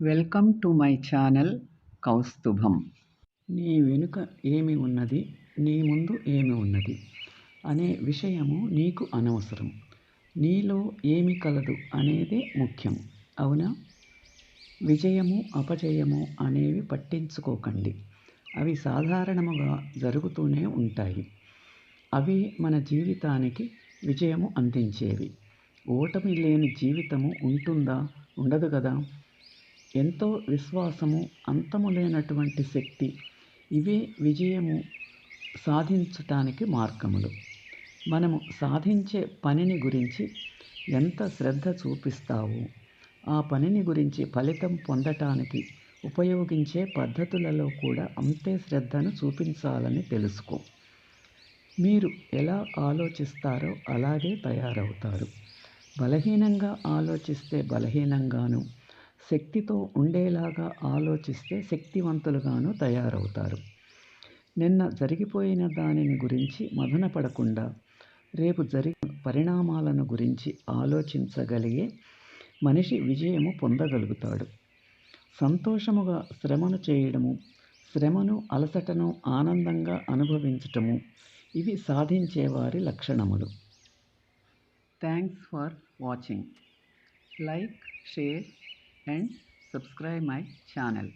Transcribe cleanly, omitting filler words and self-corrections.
Welcome to my channel Kaustubham. నీ వెనుక ఏమి ఉన్నది, నీ ముందు ఏమి ఉన్నది అనే విషయము నీకు అనవసరం. నీలో ఏమి కలదు అనేదే ముఖ్యం. అవునా? విజయము, అపజయము అనేవి పట్టించుకోకండి. అవి సాధారణముగా జరుగుతూనే ఉంటాయి. అవి మన జీవితానికి విజయము అందించేవి. ఓటమి లేని జీవితము ఉంటుందా? ఉండదు కదా. ఎంతో విశ్వాసము, అంతము లేనటువంటి శక్తి, ఇవే విజయము సాధించటానికి మార్గములు. మనము సాధించే పనిని గురించి ఎంత శ్రద్ధ చూపిస్తావో, ఆ పనిని గురించి ఫలితం పొందటానికి ఉపయోగించే పద్ధతులలో కూడా అంతే శ్రద్ధను చూపించాలని తెలుసుకో. మీరు ఎలా ఆలోచిస్తారో అలాగే తయారవుతారు. బలహీనంగా ఆలోచిస్తే బలహీనంగాను, శక్తితో ఉండేలాగా ఆలోచిస్తే శక్తివంతులుగాను తయారవుతారు. నిన్న జరిగిపోయిన దానిని గురించి మదనపడకుండా రేపు జరిగే పరిణామాలను గురించి ఆలోచించగలిగే మనిషి విజయము పొందగలుగుతాడు. సంతోషముగా శ్రమను చేయడము, శ్రమను, అలసటను ఆనందంగా అనుభవించటము, ఇవి సాధించేవారి లక్షణములు. Thanks for watching. Like, share and subscribe my channel.